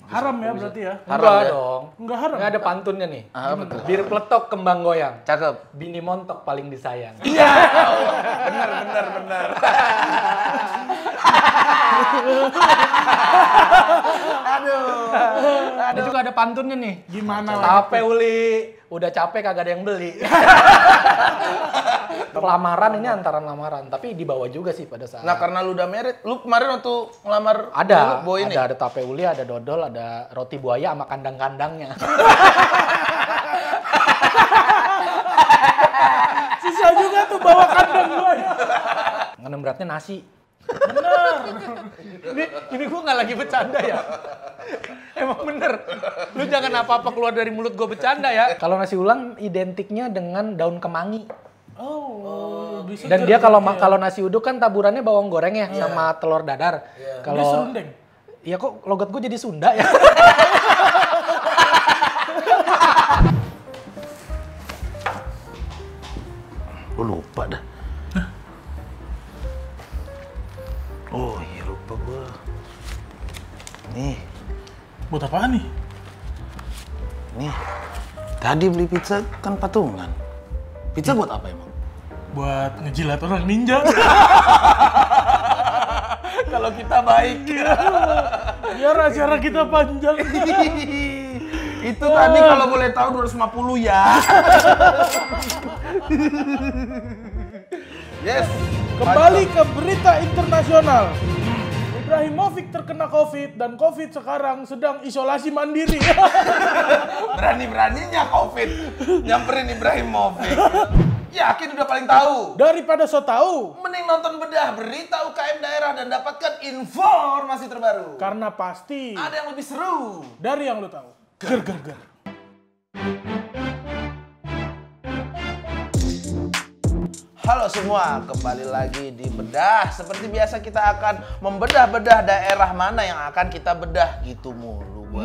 Haram ya berarti ya? Enggak ya? dong. Enggak haram. Ini ada pantunnya nih. Betul. Bir peletok kembang goyang. Cakep. Bini montok paling disayang. Benar. Ada juga ada pantunnya nih. Gimana? Capek Uli, udah capek kagak ada yang beli. Lamaran ini antaran lamaran, tapi dibawa juga sih pada saat. Nah, karena lu udah married, lu kemarin waktu ngelamar Ada, boy ini. ada tape uli, ada dodol, ada roti buaya sama kandang-kandangnya. Susah juga tuh bawa kandang gua ya. Karena beratnya nasi. Bener. Ini gua nggak lagi bercanda ya. Emang bener. Lu jangan apa-apa keluar dari mulut gua bercanda ya. Kalau nasi ulang identiknya dengan daun kemangi. Oh, bisa. Dan dia kalau nasi uduk kan taburannya bawang goreng ya sama telur dadar. Dia Kalau serundeng. iya kok logat gue jadi Sunda ya. Gue lupa dah. Oh iya lupa gue. Nih, Buat apaan nih? nih. Tadi beli pizza kan patungan. Pizza buat apa emang? Buat ngejilat orang ninja. Kalau kita baik. Biar acara kita panjang. Itu tadi kalau boleh tahu 250 ya. Yes. Kembali ke berita internasional. Ibrahimovic terkena COVID dan COVID sekarang sedang isolasi mandiri. Berani-beraninya COVID nyamperin Ibrahimovic. Yakin udah paling tahu. Daripada so tahu, Mending nonton bedah berita UKM daerah dan dapatkan informasi terbaru. karena pasti Ada yang lebih seru. dari yang lu tahu. Ger ger ger. Halo semua, kembali lagi di Bedah. Seperti biasa kita akan membedah-bedah daerah mana yang akan kita bedah gitu mulu.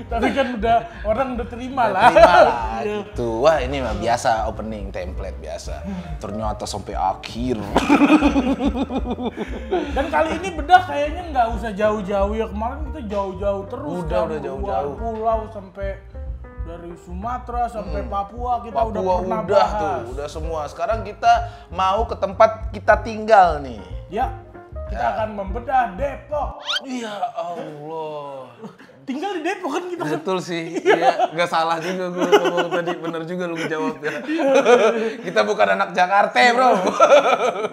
Tapi kan orang udah terima lah. Terima lah gitu. Wah ini mah biasa opening template biasa. Ternyata sampai akhir. Dan kali ini bedah kayaknya nggak usah jauh-jauh ya. Kemarin kita jauh-jauh terus. Udah kan. jauh-jauh. Luar pulau sampai dari Sumatera sampai Papua kita udah Papua pernah udah bahas. tuh, udah semua. Sekarang kita mau ke tempat kita tinggal nih. Ya, kita akan membedah Depok. Ya Allah. Tinggal di Depok kan kita. Betul sih, iya, nggak salah juga gue ngomong tadi, bener juga lu ngejawab ya. Kita bukan anak Jakarta bro.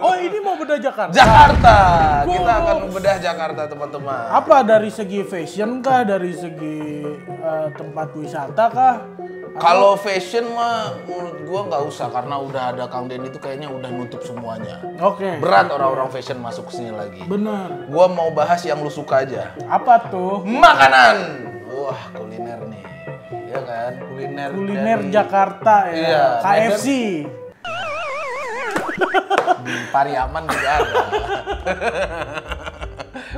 Oh ini mau bedah Jakarta? Jakarta, kita akan membedah Jakarta teman-teman. Apa dari segi fashion kah? Dari segi tempat wisata kah? Kalau fashion mah menurut gua nggak usah karena udah ada Kang Den itu kayaknya udah nutup semuanya. Oke. Berat orang-orang fashion masuk ke sini lagi. Bener. Gua mau bahas yang lu suka aja. Apa tuh? Makanan. Wah, kuliner nih. Iya kan? Kuliner dari Jakarta ya. Iya, KFC. di Pariaman juga ada.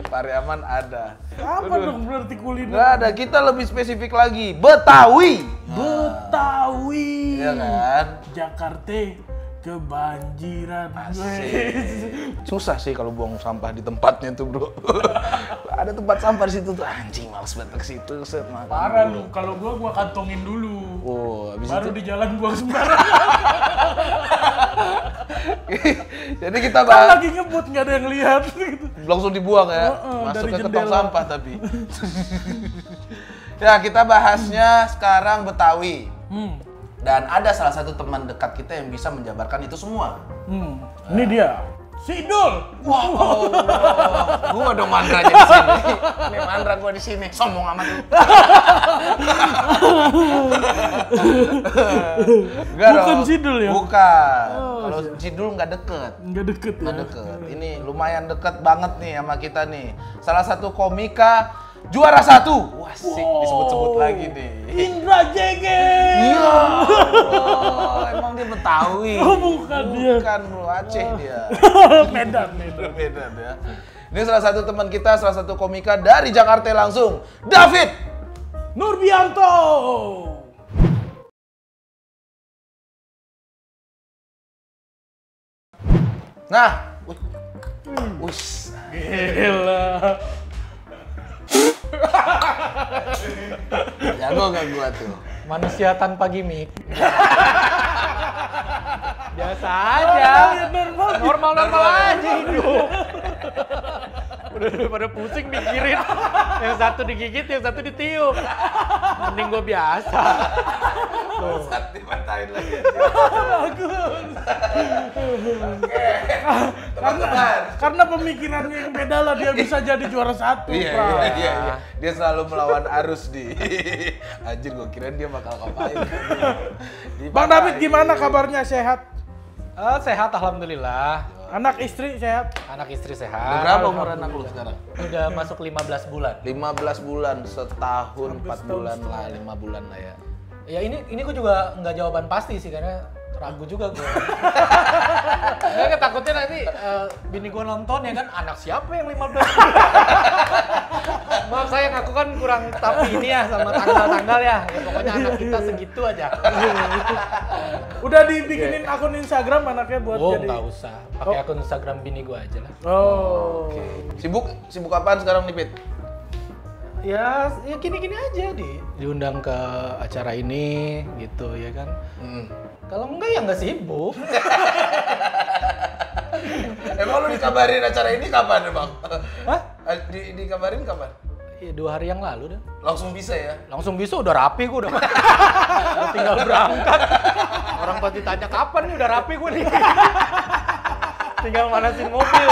Pariaman ada. Apa dong berarti kuliner? Nggak ada, kita lebih spesifik lagi. Betawi. Betawi. Iya kan? Jakarta kebanjiran. Asik. Susah sih kalau buang sampah di tempatnya tuh, bro. Ada tempat sampah di situ tuh, anjing males banget ke situ, set makan. Parah lu, kalau gua kantongin dulu. Oh, habis Baru itu. di jalan buang sembarangan. Jadi kita Kan bahas lagi ngebut nggak ada yang lihat gitu. langsung dibuang ya. Masuk dari ke tong jendela. sampah tapi. Ya, kita bahasnya sekarang Betawi. Dan ada salah satu teman dekat kita yang bisa menjabarkan itu semua. Ini dia. Sidul. Wah, Allah. Gua dong mandranya di sini. Ini mandra gua di sini. Sombong amat lu. Enggak Bukan dong. Sidul ya? Bukan. Kalau Sidul nggak deket. Nggak deket ya. Nggak deket. Ini lumayan deket banget nih sama kita nih. Salah satu komika juara 1. Wah, sik disebut-sebut lagi nih. Indra Jege. Iya. Allah, emang dia Betawi. Oh, bukan dia. Bukan, bro. Aceh dia. Medan. Medan ya. Ini salah satu teman kita, salah satu komika dari Jakarta langsung, David Nurbianto. Nah, wis. Gila. Jago gak gua tuh? Manusia tanpa gimmick. Biasa aja. Normal-normal aja hidup. Udah pada pusing mikirin. Yang satu digigit, yang satu ditiup. Mending gua biasa. Saat dimatahin lagi. Karena pemikirannya yang beda lah, dia bisa jadi juara satu. Iya. Dia selalu melawan arus di. Anjir, gua kirain dia bakal ngapain. Bang David gimana kabarnya, sehat? Sehat alhamdulillah. Anak istri sehat? Anak istri Udah sehat. berapa umur anak lu sekarang? Udah masuk 15 bulan. 15 bulan, setahun, 4 bulan lah, 5 bulan lah ya. Ya ini gue juga nggak jawaban pasti sih karena ragu juga gue. Ya takutnya nanti bini gue nonton ya kan, anak siapa yang 15? Maaf saya ngaku kan kurang tapi ini ya sama tanggal-tanggal ya. Ya pokoknya anak kita segitu aja. Udah dibikinin akun Instagram anaknya buat Oh jadi. nggak usah, pakai akun Instagram bini gue aja lah. Oh. Sibuk apaan sekarang nih, Pit? Ya gini-gini aja diundang ke acara ini gitu ya kan. Kalau enggak ya nggak sibuk. Emang lu dikabarin acara ini kapan, Bang? Hah? Dikabarin kapan? Ya 2 hari yang lalu dah. Langsung bisa ya? Langsung bisa udah rapi gue udah. Udah tinggal berangkat. Orang pasti tanya kapan nih udah rapi gue nih. Tinggal manasin mobil.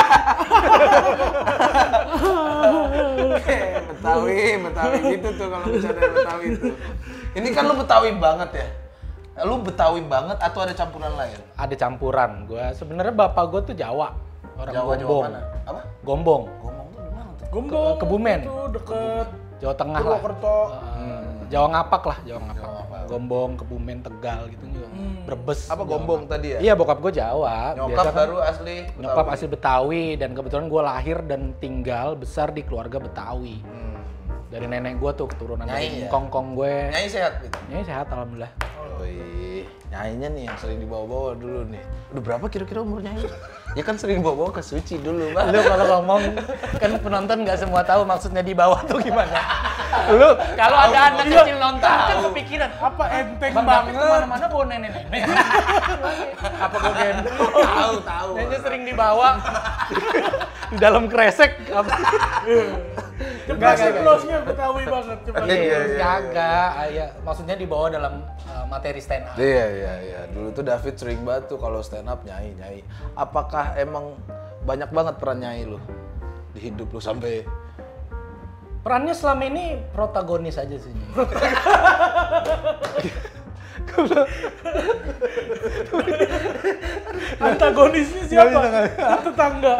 Betawi gitu tuh kalau bercanda Betawi tuh. Ini kan lu Betawi banget ya? Lu Betawi banget atau ada campuran lain? Ada campuran. Gue sebenarnya bapak gue tuh Jawa. Orang Jawa Gombong. mana? Apa? Gombong. Gombong tuh di mana tuh? Gombong. Kebumen. Itu deket Jawa Tengah lah. Purwokerto. Jawa Ngapak lah, Jawa Ngapak. Jawa Ngapak. Gombong, Kebumen, Tegal gitu juga. Brebes. Apa Jawa Gombong Ngapak. tadi ya? Iya, bokap gue Jawa. Nyokap Biasa kan baru asli Betawi. nyokap asli Betawi dan kebetulan gue lahir dan tinggal besar di keluarga Betawi. Dari nenek gue tuh keturunan Nyai dari ya? kongkong gue. Nyai sehat, Pit? Nyai sehat alhamdulillah. Wih, Nyainya nih yang sering dibawa-bawa dulu nih. Udah berapa kira-kira umur Nyai? Ya kan sering dibawa-bawa ke suci dulu, Bang. Lu kalau ngomong kan penonton nggak semua tahu maksudnya di bawah tuh gimana. Lu kalau ada anak kecil nonton kan kepikiran Apa enteng Bang David banget. kemana-mana bawa nenek-nenek. Apa gue gendong? Tahu. Neneknya sering dibawa di dalam kresek. Coba close-nya Betawi banget. Coba. Iya. Kagak, ya maksudnya dibawa dalam materi stand up. Iya. Dulu tuh David sering banget tuh kalau stand up Nyai. Apakah emang banyak banget peran Nyai lu di hidup lu sampai Perannya selama ini protagonis aja sih. Antagonisnya siapa? Tetangga.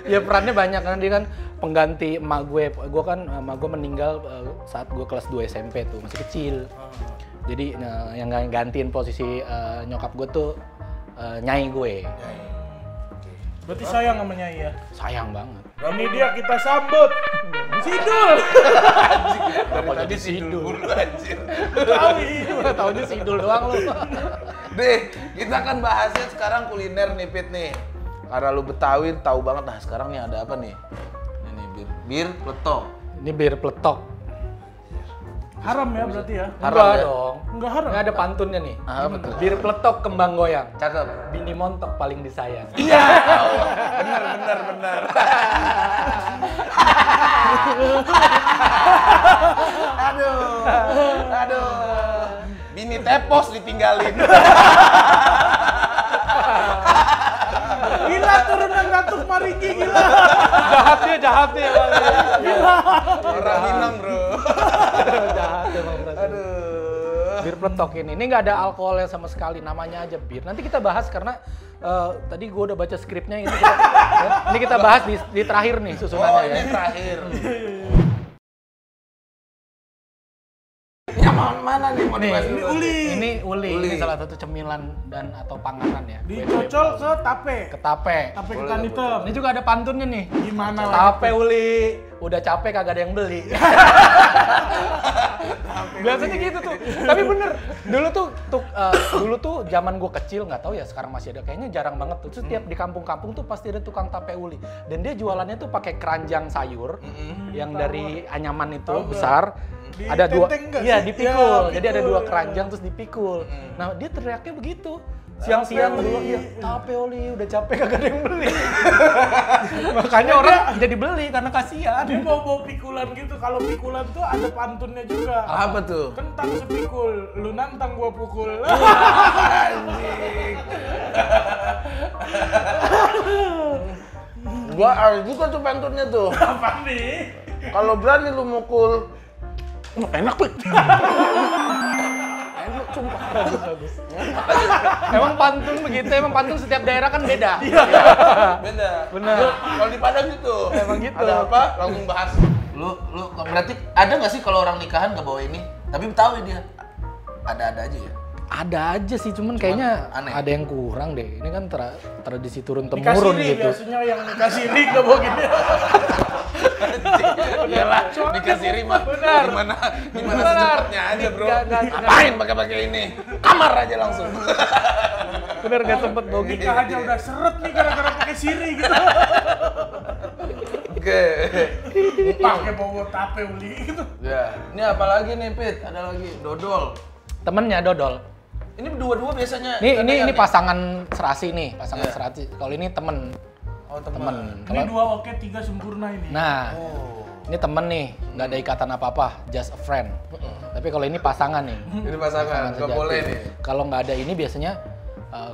Ya perannya banyak kan dia kan pengganti emak gue. Gue kan emak gue meninggal saat gue kelas 2 SMP tuh, masih kecil. Jadi yang gantiin posisi nyokap gue tuh nyai gue. Berarti sayang sama Nyai ya? Sayang banget. Ini dia kita sambut. Sidul. dari tadi sidul mulu, anjir. Betawi. Taunya sidul doang lu. Deh, kita kan bahasnya sekarang kuliner nih, Pit nih. Karena lu Betawi tahu banget. Nah, sekarang nih ada apa nih? Ini bir pletok. Ini bir peletok. Haram ya berarti ya? Haram Enggak ya? dong. Enggak haram. Nggak ada pantunnya nih. Ah, apa tuh? Bir peletok kembang goyang. Cakep. Bini montok paling disayang. Iya. Benar. Aduh. Bini tepos ditinggalin. Gila turunan Datuk Maringgi gila. Jahat dia. Gila. Orang Minang, Bro. Jahat emang berarti. Aduh. Bir peletok ini nggak ada alkoholnya sama sekali, namanya aja bir. Nanti kita bahas karena tadi gue udah baca skripnya ini. Ini kita bahas di terakhir nih susunannya Oh, ya. ini terakhir. Yang mana nih motivasi? Ini uli. Ini uli. Ini salah satu cemilan dan atau panganan ya. Dicocol ke tape. Ke tape. Tape ketan hitam. Ini juga ada pantunnya nih. Gimana? Tape uli. Udah capek kagak ada yang beli. Biasanya gitu tuh. Tapi bener, dulu tuh zaman gue kecil, nggak tahu ya sekarang masih ada, kayaknya jarang banget tuh. Setiap di kampung-kampung tuh pasti ada tukang tape uli. Dan dia jualannya tuh pakai keranjang sayur yang dari anyaman itu besar. Ada dua, iya dipikul. Jadi ada dua keranjang terus dipikul. Nah dia teriaknya begitu. Siang-siang dulu ya, tape oli udah capek kagak ada yang beli. Makanya orang jadi beli karena kasihan. Dia mau pikulan gitu. Kalau pikulan tuh ada pantunnya juga. Apa tuh? Kentang sepikul, lu nantang gua pukul. Anjing. Gua ada juga tuh pantunnya tuh. Apa nih? Kalau berani lu mukul, enak Pit. Enak sumpah. Bagus. Emang pantun begitu, emang pantun setiap daerah kan beda. Beda. Bener. Kalau di Padang gitu. Emang gitu. Ada apa? Langsung bahas. Lu berarti ada nggak sih kalau orang nikahan nggak bawa ini? Tapi Betawi dia. Ada aja ya. Ada aja sih, cuman kayaknya aneh. ada yang kurang deh. Ini kan tradisi turun Nikah temurun siri gitu. biasanya yang nikah siri nggak bawa gini. Iyalah, nikah siri mah. Benar. Gimana secepatnya aja, Bro. Ngapain pakai ini? Kamar aja langsung. Bener gak sempet bawa gini. Nikah aja udah seret nih gara-gara pakai siri gitu. Oke. Pakai bawa tape uli gitu. Ya, ini apa lagi nih, Pit? Ada lagi dodol. Temennya dodol. Ini dua-dua biasanya. Ini pasangan serasi nih, pasangan serasi. Kalau ini temen. Oh, teman. Ini 2 oke 3 sempurna ini. Nah, ini temen nih, nggak ada ikatan apa-apa, just a friend. Tapi kalau ini pasangan nih. Ini pasangan, nggak sejati. boleh nih. Kalau nggak ada ini biasanya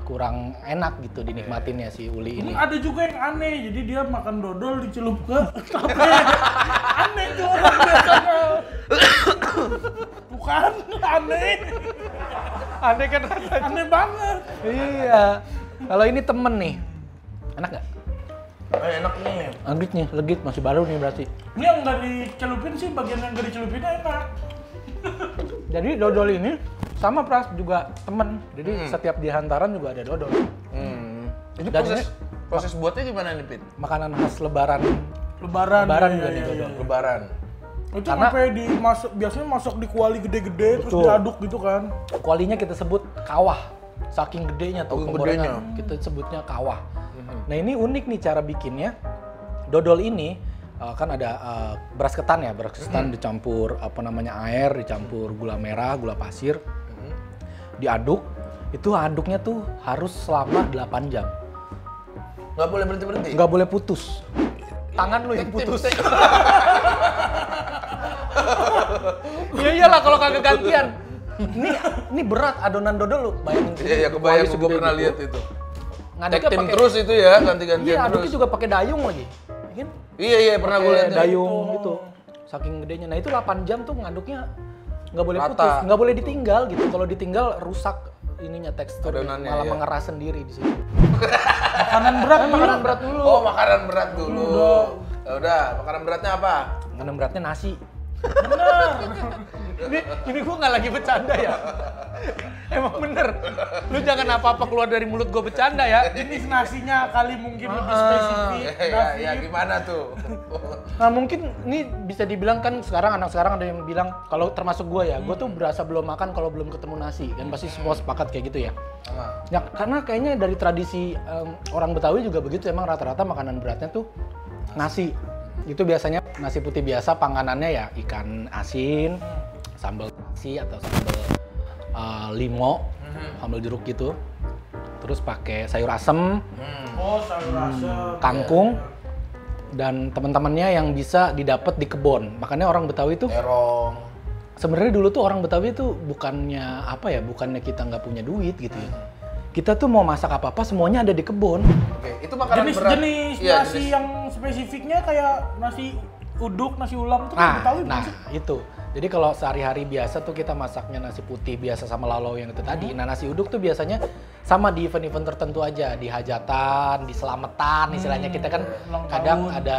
kurang enak gitu dinikmatinnya si uli ini. Ada juga yang aneh, jadi dia makan dodol dicelup ke tape. Aneh tuh orang biasanya. Bukan, aneh. Aneh kan rasanya. Aneh banget. Iya. Kalau ini temen nih, enak nggak? Enak nih. Legit nih, legit masih baru nih berarti. Ini yang nggak dicelupin sih, bagian yang nggak dicelupin enak. Jadi dodol ini sama Pras juga temen. Jadi setiap di hantaran juga ada dodol. Ini Dan proses buatnya gimana nih, Pit? Makanan khas lebaran. Lebaran Juga iya, nih iya, dodol. iya. Lebaran. Itu Karena- sampai dimasuk, biasanya masuk di kuali gede-gede terus Betul. diaduk gitu kan. Kualinya kita sebut kawah. Saking gedenya tuh Saking penggorengan. Kita sebutnya kawah. Nah ini unik nih cara bikinnya. Dodol ini kan ada beras ketan ya, beras ketan dicampur air, dicampur gula merah, gula pasir, diaduk. Itu aduknya tuh harus selama 8 jam. Nggak boleh berhenti-berhenti? Nggak boleh putus. Tangan lu yang putus. Ya iyalah kalau kagak gantian. Ini berat adonan dodol lu, bayangin. Iya, kebayang. Kuali Gue segede pernah gitu. lihat itu. Ngaduknya Tag team pakai- terus itu ya, ganti-gantian Iya, terus. aduknya juga pakai dayung lagi. Kan? Iya, pernah gue lihat. Pakai dayung gitu. Saking gedenya. Nah, itu 8 jam tuh ngaduknya nggak boleh Rata. putus, nggak boleh ditinggal gitu. Kalau ditinggal rusak ininya tekstur, Adonannya, malah iya. mengeras sendiri di situ. Makanan berat, Makanan berat dulu. Oh, makanan berat dulu. Ya udah, makanan beratnya apa? Makanan beratnya nasi. Bener. Ini gua nggak lagi bercanda ya. Emang bener. Lu jangan apa-apa keluar dari mulut gua bercanda ya. Jenis nasinya kali mungkin lebih spesifik. Ya, gimana tuh? Nah mungkin ini bisa dibilang kan anak sekarang ada yang bilang kalau termasuk gue ya, gue tuh berasa belum makan kalau belum ketemu nasi, kan pasti semua sepakat kayak gitu ya. Ya karena kayaknya dari tradisi orang Betawi juga begitu, emang rata-rata makanan beratnya tuh nasi. Itu biasanya nasi putih biasa, panganannya ya ikan asin, sambal nasi atau sambal limo, sambal jeruk gitu. Terus pakai sayur asem, Oh, sayur asem. kangkung. Dan teman-temannya yang bisa didapat di kebun. Makanya orang Betawi itu Terong. sebenarnya dulu tuh orang Betawi itu bukannya apa ya, bukannya kita nggak punya duit gitu ya. Kita tuh mau masak apa-apa semuanya ada di kebun. Oke, itu makanan berat. Jenis-jenis Iya, nasi yang spesifiknya kayak nasi uduk, nasi ulam tuh Betawi bukan sih? Itu. Jadi kalau sehari-hari biasa tuh kita masaknya nasi putih biasa sama lalau yang itu tadi. Nah nasi uduk tuh biasanya sama di event-event tertentu aja, di hajatan, di selamatan istilahnya kita kan ulang kadang tahun. ada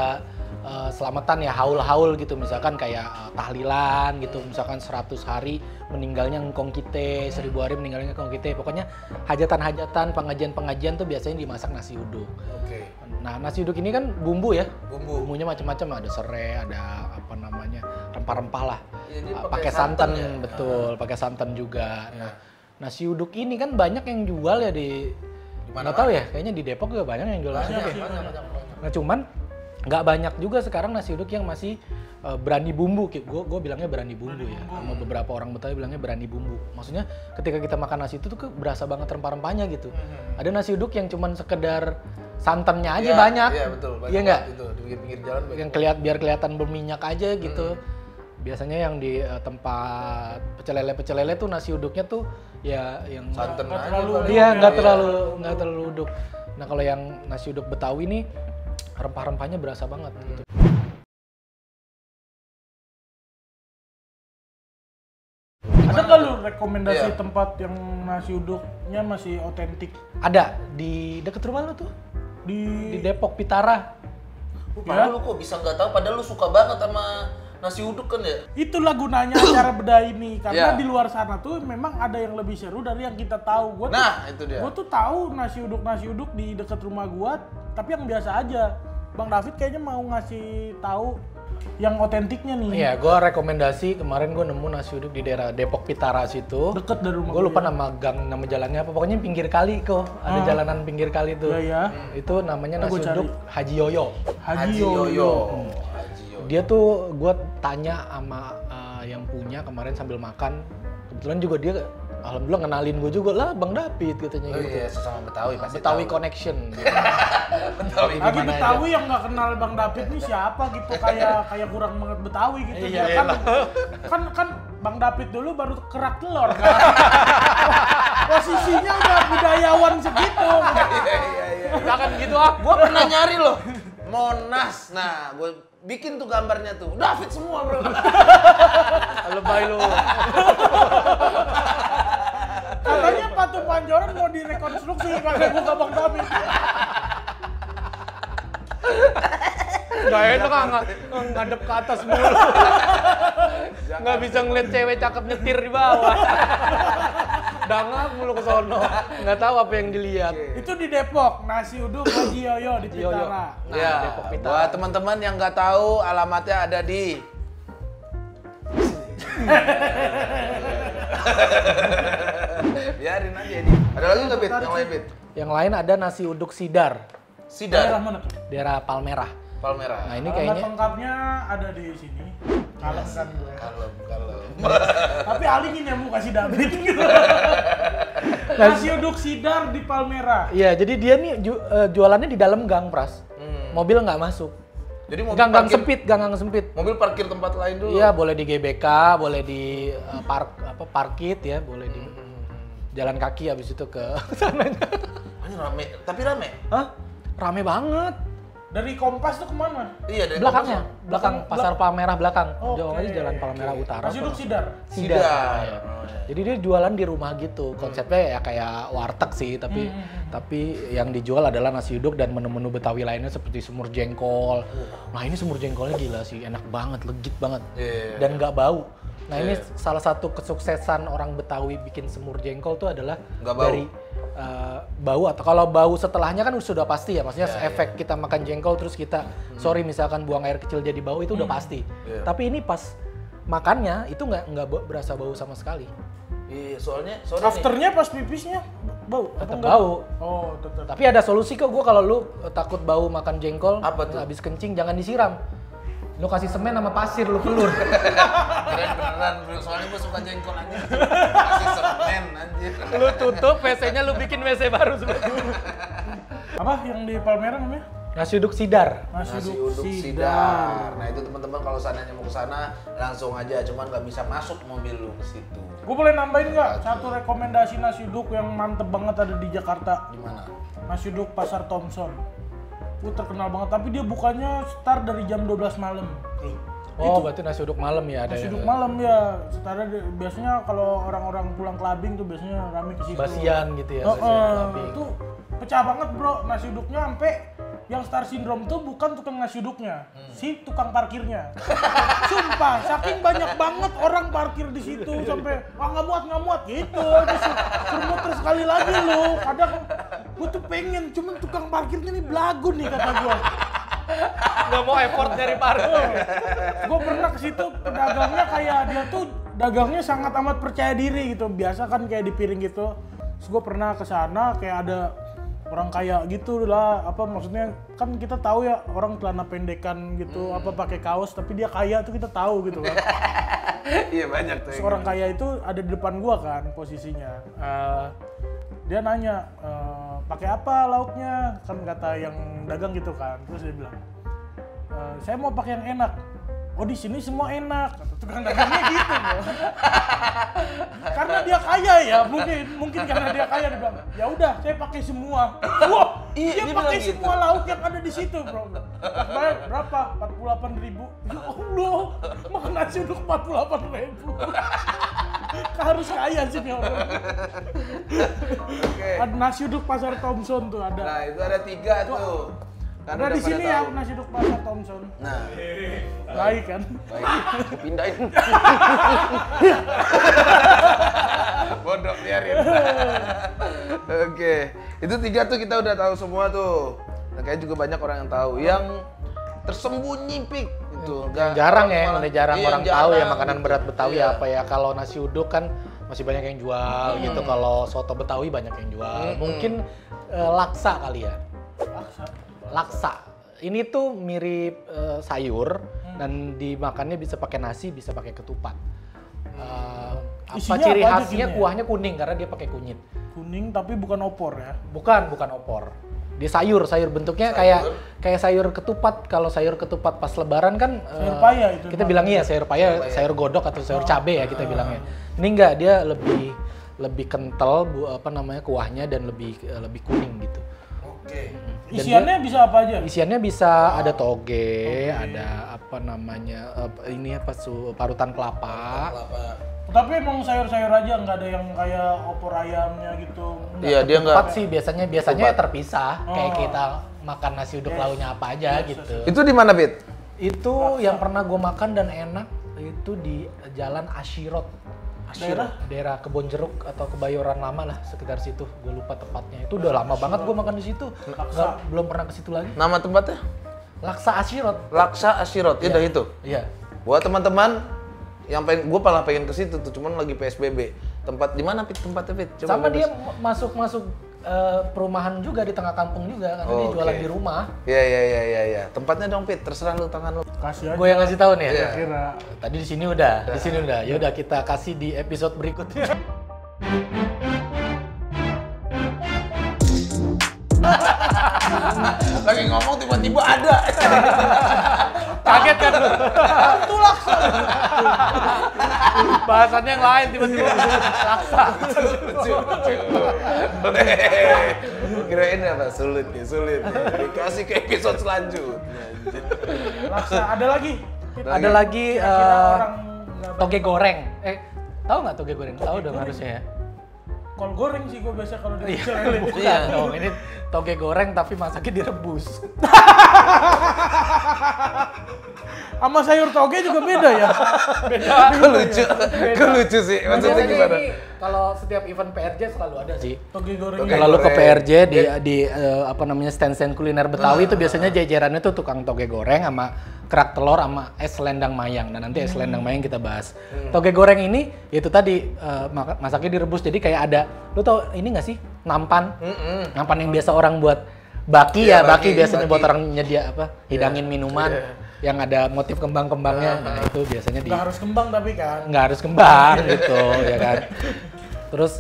selamatan ya, haul-haul gitu, misalkan kayak tahlilan gitu, misalkan 100 hari meninggalnya ngkong kita, 1000 hari meninggalnya ngkong kita, pokoknya hajatan-hajatan, pengajian-pengajian tuh biasanya dimasak nasi uduk. Oke. Nah, nasi uduk ini kan bumbu ya, Bumbunya macam-macam, ada serai, ada apa namanya, rempah-rempah lah, Ya, dia pakai santan, ya? betul, pakai santan juga. Nah, nasi uduk ini kan banyak yang jual ya di Mana? nggak tahu ya, kayaknya di Depok juga banyak yang jual nasi uduk ya. Banyak. Nah, cuman nggak banyak juga sekarang nasi uduk yang masih berani bumbu. Gue bilangnya berani bumbu ya. Sama beberapa orang Betawi bilangnya berani bumbu. Maksudnya ketika kita makan nasi itu tuh berasa banget rempah-rempahnya gitu. Ada nasi uduk yang cuman sekedar santannya aja banyak. Iya betul. Iya nggak? Itu di pinggir jalan. Yang biar kelihatan berminyak aja gitu. Biasanya yang di tempat pecel lele tuh nasi uduknya tuh ya yang Santan Nggak aja. terlalu paling. iya nggak Iya, terlalu uduk. Nah, kalau yang nasi uduk Betawi ini rempah-rempahnya berasa banget gitu. Ada nggak lu rekomendasi Iya. tempat yang nasi uduknya masih otentik Ada di deket rumah lu tuh, di di Depok Pitara. Padahal lu kok bisa nggak tahu? Padahal lu suka banget sama nasi uduk kan ya? Itulah gunanya acara bedah ini, karena Iya. di luar sana tuh memang ada yang lebih seru dari yang kita tahu. Nah, itu dia. Gue tuh tahu nasi uduk di dekat rumah gua, tapi yang biasa aja. Bang David kayaknya mau ngasih tahu yang otentiknya nih. Iya, gue rekomendasi kemarin gue nemu nasi uduk di daerah Depok Pitara situ. Deket dari rumah Gue gua lupa ya. nama jalannya apa, pokoknya pinggir kali kok. Ada jalanan pinggir kali tuh. Iya ya. Itu namanya Gua nasi cari. uduk Haji Yoyo. Haji Yoyo. Haji Yoyo. Dia tuh gue tanya sama yang punya kemarin sambil makan. Kebetulan juga dia alhamdulillah ngenalin gue juga lah, Bang David katanya Oh gitu. iya, sesama Betawi pasti Betawi tahu. Connection. Betawi. Lagi Gimana Betawi yang nggak kenal Bang David nih siapa gitu, kayak kurang banget Betawi gitu. Iya, Dia kan Bang David dulu baru kerak telur kan. Posisinya udah budayawan segitu. Iya. Jangan gitu ah. Gua pernah nyari loh. Monas. Nah, gue bikin tuh gambarnya tuh. David semua, Bro. Lebay lu. Katanya patung Pancoran mau direkonstruksi pakai muka Bang David. Gak enak ngadep ke atas mulu. Nggak bisa ngeliat cewek cakep nyetir di bawah. Dangak mulu ke sono. Nggak tahu apa yang dilihat. Itu di Depok, nasi uduk Haji Yoyo di Yoyo. Pitara. Nah, Ya, Depok Pitara. buat teman-teman yang nggak tahu alamatnya ada di biarin aja ini. Ada lagi nggak Bit? Yang lain Bit? Yang lain ada nasi uduk Sidar, Daerah Sidar, mana tuh? daerah Palmerah. Palmerah. Nah, ini Alamat kayaknya lengkapnya ada di sini. Kalem kan gue. Kalem. Tapi alingin ya mau kasih David gitu. Nasi uduk Sidar di Palmerah. iya, jadi dia nih jualannya di dalam gang, Pras. Mobil nggak masuk. Jadi mobil Gang parkir, sempit. mobil parkir tempat lain dulu. Iya, boleh di GBK, boleh di parkit ya, boleh di jalan kaki habis itu ke sananya. Ini rame, tapi rame. Hah? Rame banget. Dari Kompas tuh kemana? Iya, dari Belakangnya, Kompas. belakang pasar Palmerah belakang. Oke. Jauh aja jalan Palmerah Utara. Nasi uduk Sidar. Sidar. Sidar. Ya. Jadi dia jualan di rumah gitu. Konsepnya ya kayak warteg sih, tapi yang dijual adalah nasi uduk dan menu-menu Betawi lainnya seperti semur jengkol. Nah, ini semur jengkolnya gila sih, enak banget, legit banget. Iya. Dan nggak bau. Nah, ini salah satu kesuksesan orang Betawi bikin semur jengkol tuh adalah Nggak bau. dari bau, atau kalau bau setelahnya kan sudah pasti ya, maksudnya efek kita makan jengkol terus kita sorry misalkan buang air kecil jadi bau itu udah pasti. Iya. Tapi ini pas makannya itu nggak berasa bau sama sekali. Iya, soalnya nih. Afternya pas pipisnya bau? Apa Tetap enggak? bau. Oh, tetap. Tapi ada solusi kok, gua kalau lu takut bau makan jengkol, Apa tuh? habis kencing jangan disiram. Lu kasih semen sama pasir lu pelur. Keren beneran, bro. Soalnya gue suka jengkol anjir. Kasih semen anjir. Lu tutup WC-nya, lu bikin WC baru sebenarnya. Apa yang di Palmerah namanya? Nasi uduk Sidar. Nasi Nasi uduk uduk Sidar. Nah itu teman-teman kalau seandainya mau ke sana langsung aja, cuman nggak bisa masuk mobil lu ke situ. Gue boleh nambahin nggak satu rekomendasi nasi uduk yang mantep banget ada di Jakarta? Di mana? Nasi uduk Pasar Thompson. Gue terkenal banget, tapi dia bukannya start dari jam 12 malam. Oh, berarti nasi uduk malam ya ada Nasi ya. uduk malam ya. Biasanya kalau orang-orang pulang clubbing tuh biasanya rame ke situ. Basian gitu ya. Oh, Basian clubbing. itu pecah banget bro, nasi uduknya sampai Yang star syndrome tuh bukan tukang nasi uduknya, si tukang parkirnya. Sumpah, saking banyak banget orang parkir di situ sampai nggak muat gitu. Suruh muter sekali lagi lo. Kadang gue tuh pengen, cuman tukang parkirnya nih belagu nih kata gue. Nggak mau effort dari parkir. Gue pernah ke situ, pedagangnya kayak dia tuh dagangnya sangat amat percaya diri gitu. Biasa kan kayak di piring gitu. Terus gue pernah ke sana kayak ada orang kaya gitu lah, apa maksudnya kan kita tahu ya orang celana pendekan gitu, apa pakai kaos tapi dia kaya tuh kita tahu gitu kan. Iya banyak tuh. Seorang kaya itu ada di depan gua kan posisinya. Dia nanya, pakai apa lauknya? Kan kata yang dagang gitu kan. Terus dia bilang, saya mau pakai yang enak. Oh di sini semua enak, kata tukang dagangnya gitu bro. Karena dia kaya ya, mungkin karena dia kaya dia bilang, ya udah saya pakai semua. Wah, dia pakai gitu. semua lauk yang ada di situ bro. Bayar berapa? 48.000. Ya Allah, makan nasi uduk 48.000. Harus kaya sih nih orang. Oke. Ada nasi uduk Pasar Thompson tuh ada. Nah, itu ada 3 tuh. Kan Ada udah di sini pada ya tahu. nasi uduk Pasar Thompson. Nah, Baik kan? baik. Pindahin. Bodoh biarin. Oke. Itu 3 tuh kita udah tahu semua tuh. Nah, kayaknya juga banyak orang yang tahu. Yang tersembunyi pik itu. Yang jarang ya, yang udah jarang Iya, orang yang tahu ya jarang makanan gitu. berat Betawi Iya. apa ya. Kalau nasi uduk kan masih banyak yang jual gitu. Kalau soto Betawi banyak yang jual. Mungkin laksa kali ya. Laksa. Ini tuh mirip sayur dan dimakannya bisa pakai nasi, bisa pakai ketupat. Apa Isinya ciri apa aja khasnya? gini ya? Kuahnya kuning karena dia pakai kunyit. Kuning tapi bukan opor ya. Bukan opor. Dia sayur bentuknya kayak sayur ketupat. Kalau sayur ketupat pas lebaran kan Sayur paya itu. kita bilangnya ya sayur paya, sayur godok atau sayur cabe ya kita bilangnya. Ini enggak, dia lebih kental kuahnya dan lebih kuning gitu. Oke. Isiannya bisa apa aja? Isiannya bisa ada toge, ada parutan kelapa. Tapi emang sayur-sayur aja, nggak ada yang kayak opor ayamnya gitu. Iya, dia Ketupat enggak. sih biasanya Ketupat. terpisah, kayak Oh. kita makan nasi uduk launya apa aja gitu. Itu di mana, Bit? Itu yang pernah gue makan dan enak itu di Jalan Ashirot. Daerah Kebon Jeruk atau Kebayoran Lama lah, sekitar situ. Gue lupa tepatnya. Itu udah lama banget gue makan di situ. Belum pernah ke situ lagi. Nama tempatnya? Laksa Ashirot. Laksa Ashirot. Udah itu. Iya. Buat teman-teman yang gue malah pengen ke situ tuh, cuman lagi PSBB. Tempat di mana, Pit? Tempatnya, Pit? Coba Sama bebas. dia masuk perumahan juga di tengah kampung juga karena dia Oh, jualan oke. di rumah. Iya. Tempatnya dong, Pit. Terserah lu, tangan lu. Kasih aja. Gue yang ngasih tahu nih ya. Iya. Kira. Tadi di sini udah. Ya udah kita kasih di episode berikutnya. Lagi ngomong tiba-tiba ada. Kaget kan lu? Itu laksa. Bahasannya yang lain tiba-tiba laksa. Kirain apa? Sulit nih. Dikasih ke episode selanjutnya. Laksa ada lagi. Ada lagi Kira-kira orang nggak toge goreng. Tahu nggak toge goreng? Tahu dong harusnya ya. kol goreng sih gue biasa kalau di Bukan Iya. dong, ini toge goreng tapi masaknya direbus. Sama sayur toge juga beda ya. Kok lucu sih. Maksudnya Biasanya gimana? ini kalau setiap event PRJ selalu ada sih. Toge goreng. Toge Kalau lu ke goreng. PRJ di stand-stand kuliner Betawi itu biasanya jajarannya tuh tukang toge goreng sama kerak telur sama es selendang mayang. Dan nanti es selendang mayang kita bahas. Toge goreng ini itu tadi masaknya direbus. Jadi kayak ada, lu tau ini nggak sih nampan? Nampan yang biasa orang buat baki Iya, ya, baki baki, biasanya baki. buat orang nyedia hidangin minuman yang ada motif kembang-kembangnya. Nah, itu biasanya Nggak harus kembang tapi kan. nggak harus kembang gitu ya kan. Terus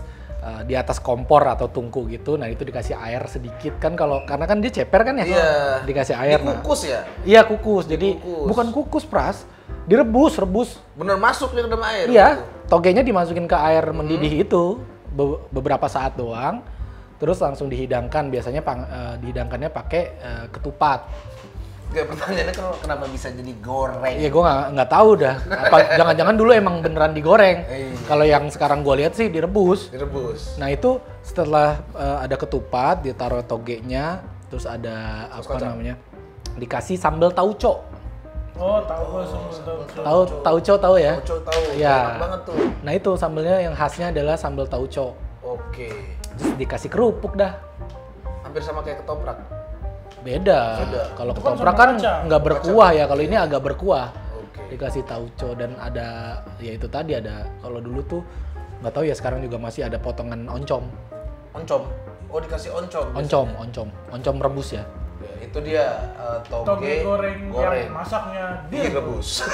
di atas kompor atau tungku gitu, nah itu dikasih air sedikit kan karena kan dia ceper kan ya, Iya. dikasih air. Dikukus ya? Iya kukus, jadi Dikukus. bukan kukus Pras, rebus. Bener masuk di dalam air? Iya, togenya dimasukin ke air mendidih itu beberapa saat doang, terus langsung dihidangkan. Biasanya dihidangkannya pakai ketupat. Gak, pertanyaannya kenapa bisa jadi goreng? Iya, gue nggak tahu dah. Jangan-jangan dulu emang beneran digoreng. Iya. Kalau yang sekarang gue lihat sih direbus. Direbus. Nah itu setelah ada ketupat, ditaruh togenya, terus ada Saus apa kacang. namanya? Dikasih sambal tauco. Oh, tahu gue sambal tauco. Tauco tahu ya? Tauco tahu, Ya. enak banget tuh. Nah itu sambelnya yang khasnya adalah sambal tauco. Oke. Terus dikasih kerupuk dah. Hampir sama kayak ketoprak. Beda. Beda. Kalau Itu kan ketoprak sambal kan kacang. nggak berkuah ya. Kalau ini agak berkuah. Oke. Dikasih tauco dan ada ya itu tadi ada. Kalau dulu tuh nggak tahu ya sekarang juga masih ada potongan oncom. Oncom. Oh, dikasih oncom. Oncom rebus ya. Ya, itu dia Toge goreng yang masaknya dia direbus.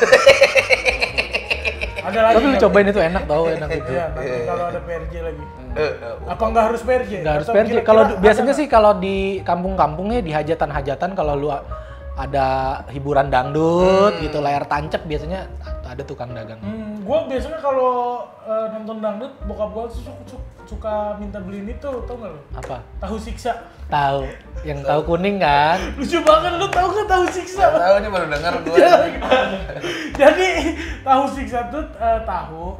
Ada lagi. Tapi lu nggak? cobain itu enak tau, enak itu. Iya, nanti kalau ada PRJ lagi. Eh, Apa nggak harus PRJ? Nggak harus Atau PRJ. kira-kira Kalau ada biasanya nggak? sih kalau di kampung-kampungnya di hajatan-hajatan kalau lu ada hiburan dangdut gitu layar tancap biasanya ada tukang dagang. Gua biasanya kalau nonton dangdut, bokap gua tuh suka minta beliin itu, tau nggak lu? Apa? Tahu siksa. Tahu. Yang tahu kuning kan? Lucu banget, lu tahu kan tahu siksa? Nggak tahu, ini baru dengar gue. Jadi tahu siksa tuh tahu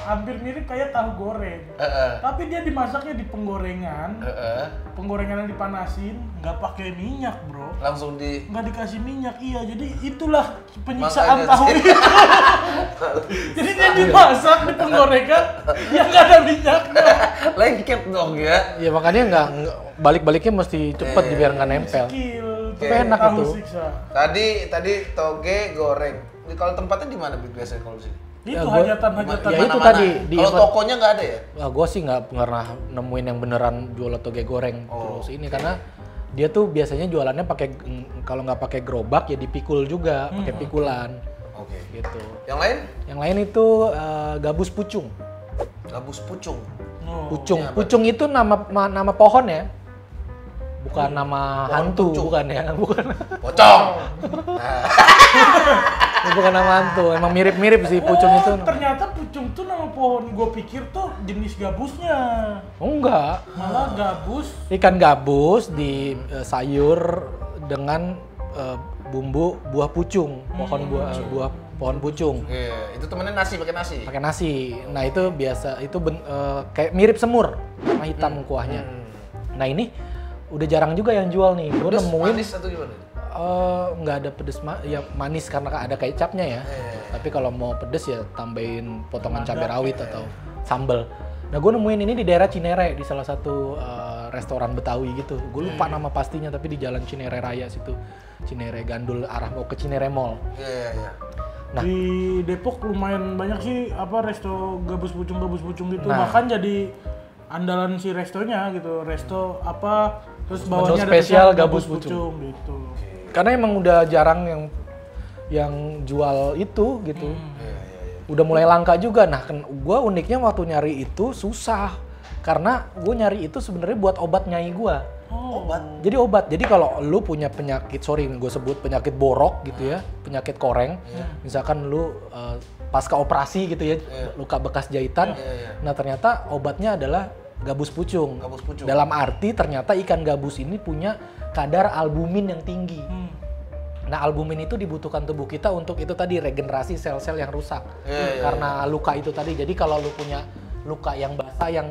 hampir mirip kayak tahu goreng. Tapi dia dimasaknya di penggorengan. Penggorengan yang dipanasin, nggak pakai minyak, bro. Langsung di Nggak dikasih minyak, iya. Jadi itulah penyiksaan Makanya tahu sih. itu. Jadi dia dimasak di penggorengan yang nggak ada minyaknya. lengket dong ya. Ya makanya nggak balik-baliknya mesti cepet biar nggak nempel. Skill. Tapi enak tahu itu. siksa. Tadi toge goreng. Kalau tempatnya di mana biasanya kalau di sini? Itu Ya, hajatan-hajatan. Ya, itu Mana-mana. tadi, di Kalau event. tokonya nggak ada ya? Wah, gue sih nggak pernah nemuin yang beneran jual toge goreng terus ini karena dia tuh biasanya jualannya pakai kalau nggak pakai gerobak ya dipikul juga, pakai pikulan Oke. gitu. Yang lain? Yang lain itu gabus pucung. Gabus pucung. Oh. Pucung, ini apa pucung itu nama pohon ya. Bukan nama Pohon hantu, pucung. bukan ya, bukan. Pocong. Bukan nama hantu, emang mirip-mirip sih pucung itu. Ternyata pucung tuh nama pohon. Gue pikir tuh jenis gabusnya. Oh enggak, Malah gabus. ikan gabus di sayur dengan bumbu buah pucung, buah pohon pucung. Iya, itu temennya nasi, pakai nasi. Pakai nasi. Nah itu biasa, itu kayak mirip semur, warna hitam kuahnya. Nah ini udah jarang juga yang jual nih. Gue Pedes, nemuin manis atau gimana? nggak ada pedes, ya manis karena ada kecapnya ya. Tapi kalau mau pedes ya tambahin potongan cabai rawit atau sambal. Nah gue nemuin ini di daerah Cinere di salah satu restoran Betawi gitu. Gue lupa nama pastinya tapi di Jalan Cinere Raya situ. Cinere Gandul arah mau ke Cinere Mall. Iya. Nah. Di Depok lumayan banyak sih apa resto gabus pucung gitu. Nah. Bahkan jadi andalan si restonya gitu. Resto apa terus Menu bawahnya ada spesial tulisan gabus pucung gitu. Karena emang udah jarang yang jual itu gitu. Udah mulai langka juga. Nah, gue uniknya waktu nyari itu susah. Karena gue nyari itu sebenarnya buat obat nyai gue. Obat. Jadi obat. Jadi kalau lu punya penyakit, gue sebut penyakit borok gitu ya, penyakit koreng. Misalkan lu pasca operasi gitu ya, luka bekas jahitan. Nah, ternyata obatnya adalah gabus pucung. Gabus pucung. Dalam arti ternyata ikan gabus ini punya kadar albumin yang tinggi. Nah, albumin itu dibutuhkan tubuh kita untuk itu tadi regenerasi sel-sel yang rusak. Karena luka itu tadi. Jadi kalau lu punya luka yang basah yang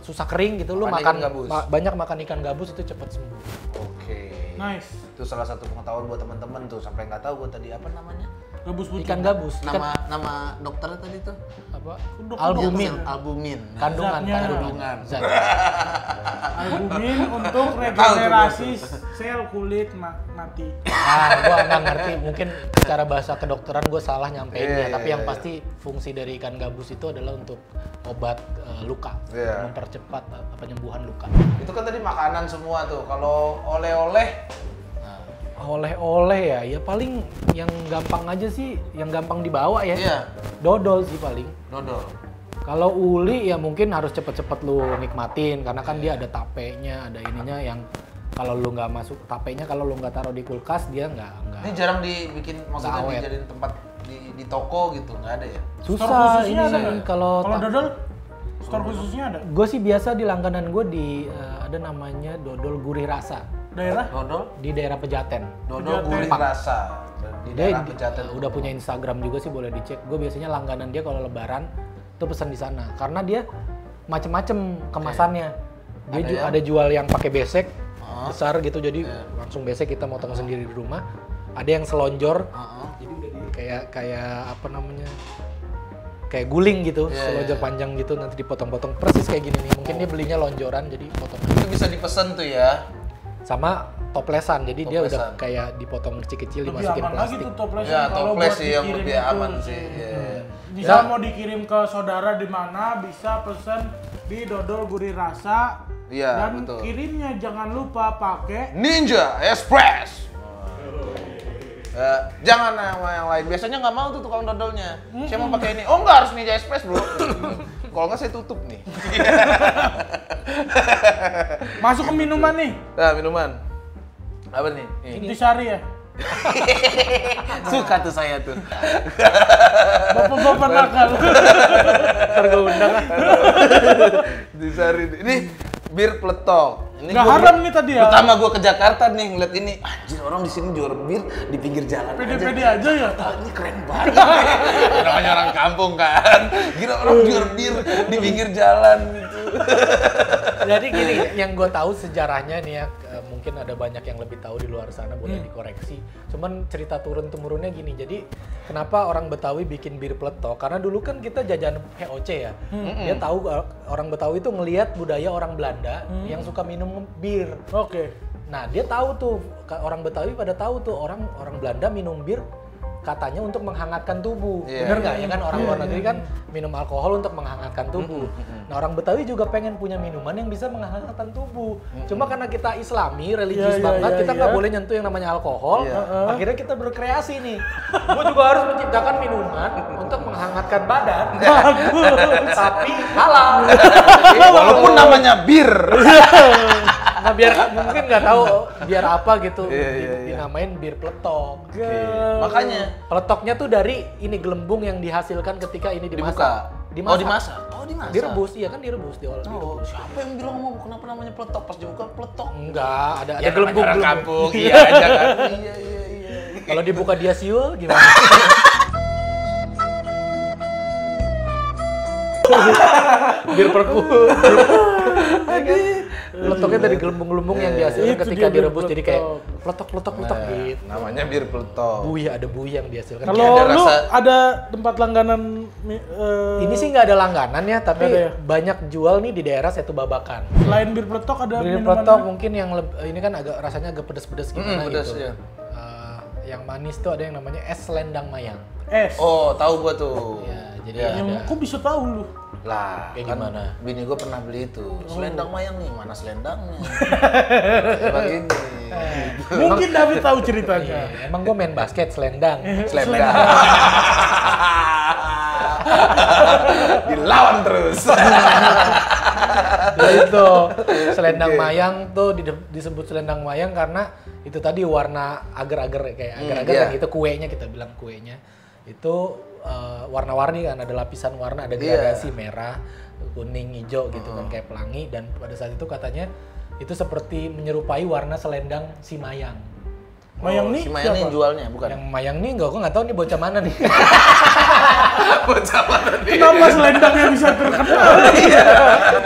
susah kering gitu, lu Makan makan ikan gabus. banyak makan ikan gabus itu cepet sembuh. Oke. Nice. Itu salah satu pengetahuan buat teman-teman tuh. Sampai nggak tahu gue tadi apa namanya? Gabus pucung. Ikan gabus, Nama dokternya tadi tuh? apa? Dokter Albumin. Albumin. Kandungan, Zatnya. kandungan. Zat. Albumin untuk regenerasi sel kulit mati. Nah, gua nggak ngerti, mungkin secara bahasa kedokteran gue salah nyampeinnya, tapi yang pasti fungsi dari ikan gabus itu adalah untuk obat luka, mempercepat penyembuhan luka. Itu kan tadi makanan semua tuh. Kalau oleh-oleh, Oleh-oleh ya paling yang gampang aja sih, yang gampang dibawa ya. Iya. Dodol sih paling. dodol. Kalau uli ya mungkin harus cepet-cepet lu nikmatin, karena kan dia ada tapenya, ada ininya yang kalau lu nggak masuk tapenya, kalau lu nggak taruh di kulkas dia nggak. Ini jarang dibikin, maksudnya awet. dijadiin tempat di toko gitu, nggak ada ya? Store Susah khususnya ada ini nggak? kalau dodol store khususnya ada. gue sih biasa di langganan gue di ada namanya dodol gurih rasa Daerah Dodol? di daerah Pejaten. Dodol Pejaten. gurih rasa. Di Dia daerah Pejaten. udah punya Instagram juga sih, boleh dicek. Gue biasanya langganan dia kalau lebaran tuh pesan di sana karena dia macem-macem kemasannya. Dia ada jual yang pakai besek, besar gitu, jadi langsung biasa kita motong sendiri di rumah. Ada yang selonjor, jadi udah kayak apa namanya, kayak guling gitu, selonjor panjang gitu, nanti dipotong-potong persis kayak gini nih. Mungkin dia belinya lonjoran, jadi potong. Itu bisa dipesan tuh ya. Sama toplesan, jadi dia udah kayak dipotong kecil-kecil, dimasukin aman lagi plastik. tuh toplesan. Ya, kalau toples buat sih yang dikirim lebih itu. aman sih. Bisa mau dikirim ke saudara di mana, bisa pesan di Dodol Gurih Rasa. Iya, Dan betul. kirimnya jangan lupa pakai Ninja Express. Jangan sama yang lain. Biasanya nggak mau tuh tukang dodolnya. Saya mau pakai ini. Oh nggak, harus Ninja Express bro. Kalau nggak saya tutup nih. masuk ke minuman nih. Nah, minuman. Apa nih? Intisari ya. Suka tuh saya tuh. Bapak-bapak nakal. Ntar gue undang kan. Disari. Ini bir peletok. Ini Nggak gua haram nih tadi ya. Pertama gua ke Jakarta nih ngeliat ini. Anjir, orang di sini jual bir di pinggir jalan Pede-pede aja. aja ya. Ah, ini keren banget. Namanya orang kampung kan. Gila, orang jual bir di pinggir jalan gitu. Jadi gini, yang gue tahu sejarahnya nih ya, mungkin ada banyak yang lebih tahu di luar sana, boleh dikoreksi. Cuman cerita turun-temurunnya gini, jadi kenapa orang Betawi bikin bir peletok? Karena dulu kan kita jajan VOC ya. Dia tahu orang Betawi itu ngelihat budaya orang Belanda yang suka minum bir. Oke. Nah, dia tahu tuh, orang Betawi pada tahu tuh orang Belanda minum bir katanya untuk menghangatkan tubuh. Bener nggak? Ya kan orang luar negeri kan minum alkohol untuk menghangatkan tubuh. Nah, orang Betawi juga pengen punya minuman yang bisa menghangatkan tubuh. Cuma karena kita Islami, religius banget, kita nggak boleh nyentuh yang namanya alkohol. Akhirnya kita berkreasi nih. Gue juga harus menciptakan minuman untuk menghangatkan badan. Tapi halal. Walaupun namanya bir. Nah, biar mungkin nggak tahu biar apa gitu dinamain bir peletok. Makanya Peletoknya tuh dari ini gelembung yang dihasilkan ketika ini dimasak. dibuka. Oh, dimasak. Oh, dimasak. Direbus, iya kan direbus diolah. Oh, siapa yang bilang mau kenapa namanya peletok pas dibuka peletok? Enggak, ada Ya, gelembung orang gelembung. kampung. Iya aja kan. Iya. Kalau dibuka dia siul gimana? Bir perku. Peletoknya dari gelembung-gelembung yang dihasilkan Itu ketika dia bir direbus, jadi kayak peletok. peletok gitu. Namanya bir peletok. Buih, ada buih yang dihasilkan. Kalau ada lu rasa- ada tempat langganan Ini sih nggak ada langganan ya, tapi Nggak ada ya? banyak jual nih di daerah Setu Babakan. selain bir peletok ada Bir minuman peletok lain? mungkin yang ini kan agak rasanya agak pedes-pedes gimana pedes, gitu. ya. Yang manis tuh ada yang namanya es selendang mayang. Es. Oh, tahu gua tuh. Ya, jadi Yang ada. kok bisa tahu lu? Lah, Kayak kan gimana? bini gua pernah beli itu. Selendang mayang nih, mana selendangnya? Kayak begini. Mungkin David tahu ceritanya. Iya, emang gue main basket selendang. Selendang. Dilawan terus. Nah, itu selendang mayang tuh disebut selendang mayang karena itu tadi warna agar-agar kayak agar-agar iya. yang itu kuenya, kita bilang kuenya itu warna-warni kan, ada lapisan warna, ada gradasi merah, kuning, hijau gitu kan kayak pelangi, dan pada saat itu katanya itu seperti menyerupai warna selendang si mayang. Mayang nih Si Mayang nih siapa? yang jualnya, bukan? Yang mayang nih gue nggak tahu nih bocah mana nih. Bocah mana nih? Kenapa selendangnya bisa terkenal?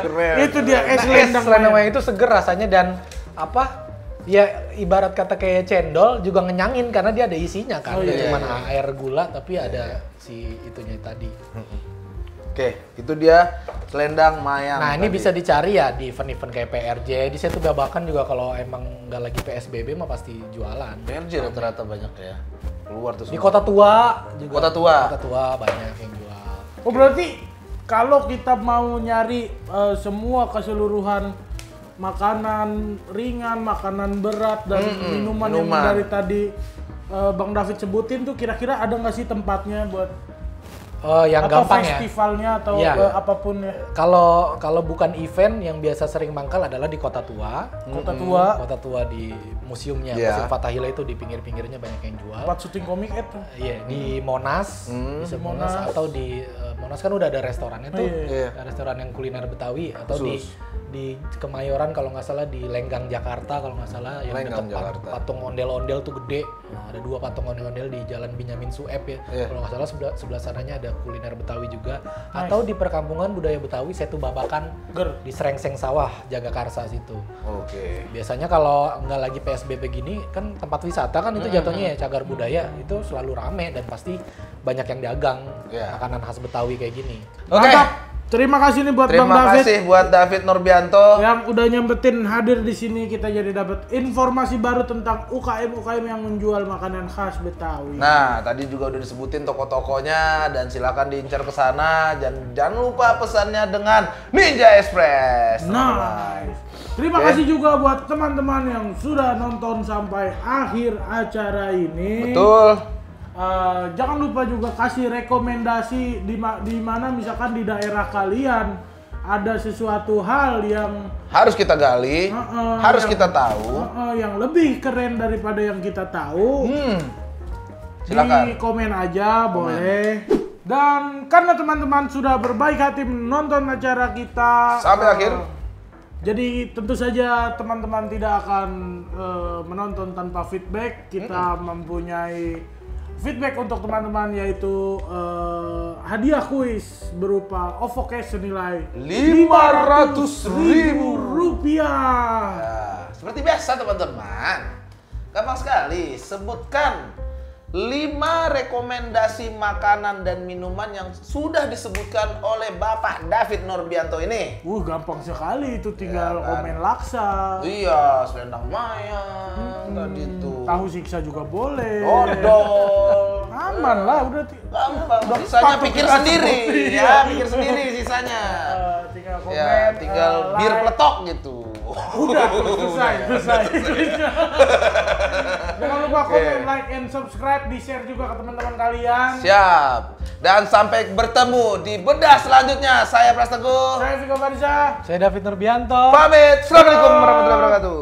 Keren. Itu dia es Nah, selendang. selendang mayang itu seger rasanya dan apa? Ya ibarat kata kayak cendol juga ngenyangin karena dia ada isinya kan. Nggak cuma air gula tapi ada si itunya tadi. Oke, itu dia selendang mayang. Nah, ini tadi. bisa dicari ya di event-event kayak PRJ. Di Setu Babakan juga kalau emang nggak lagi PSBB mah pasti jualan. PRJ rata-rata banyak ya. Keluar tuh Di semua. Kota Tua juga. Kota Tua. Kota Tua banyak yang jual. Oh berarti kalau kita mau nyari semua keseluruhan makanan ringan, makanan berat dan minuman yang minuman. dari tadi Bang David sebutin tuh kira-kira ada nggak sih tempatnya buat Yang atau gampang ya. festivalnya atau Iya. apapun ya? Kalau bukan event yang biasa sering mangkal adalah di Kota Tua. Kota Tua, Kota Tua di museumnya, Iya. Museum Fathahila itu di pinggir-pinggirnya banyak yang jual. tempat syuting komik itu. Iya, di Monas, bisa Monas Monas. atau di Monas kan udah ada restorannya tuh, Iya. ada restoran yang kuliner Betawi atau di Kemayoran kalau nggak salah, di Lenggang Jakarta kalau nggak salah, yang Lenggang dekat Jakarta. patung ondel-ondel tuh gede, ada ada 2 patung ondel-ondel di Jalan Benyamin Sueb ya. Iya. Kalau nggak salah sebelah sananya ada kuliner Betawi juga. Atau di perkampungan budaya Betawi Setu Babakan di Serengseng Sawah, Jagakarsa situ. Oke. Biasanya kalau nggak lagi PSBB gini kan tempat wisata kan itu jatuhnya ya cagar budaya itu selalu rame dan pasti banyak yang dagang makanan khas Betawi kayak gini. Oke. Mantap. Terima kasih nih buat Bang Terima David kasih buat David Norbianto. yang udah nyempetin hadir di sini. Kita jadi dapat informasi baru tentang UKM yang menjual makanan khas Betawi. Nah, tadi juga udah disebutin toko-tokonya dan silakan diincar ke sana. Jangan lupa pesannya dengan Ninja Express. Nice. Terima kasih juga buat teman-teman yang sudah nonton sampai akhir acara ini. Betul. Jangan lupa juga kasih rekomendasi di mana misalkan di daerah kalian ada sesuatu hal yang Harus kita gali, harus kita tahu. yang lebih keren daripada yang kita tahu. Silakan. Di komen aja boleh. Dan karena teman-teman sudah berbaik hati menonton acara kita Sampai akhir. jadi tentu saja teman-teman tidak akan menonton tanpa feedback. Kita mempunyai feedback untuk teman-teman yaitu hadiah kuis berupa OVO Cash senilai Rp500.000. Nah, Seperti biasa teman-teman, gampang sekali. Sebutkan 5 rekomendasi makanan dan minuman yang sudah disebutkan oleh Bapak David Norbianto ini. gampang sekali itu tinggal Ya kan? komen laksa. Iya, selendang mayang, tadi itu. Tahu siksa juga boleh. Dodol. Aman lah udah. Gampang. Udah Sisanya patut pikir kita sendiri. sebut. Ya, pikir sendiri sisanya. Tinggal komen. Ya, tinggal bir like. peletok gitu. Udah selesai. Jangan lupa komen, like, and subscribe, di share juga ke teman-teman kalian. Siap. Dan sampai bertemu di bedah selanjutnya. Saya Pras Teguh. Saya Viko Farza. Saya David Nurbianto. Pamit. Assalamualaikum warahmatullahi wabarakatuh.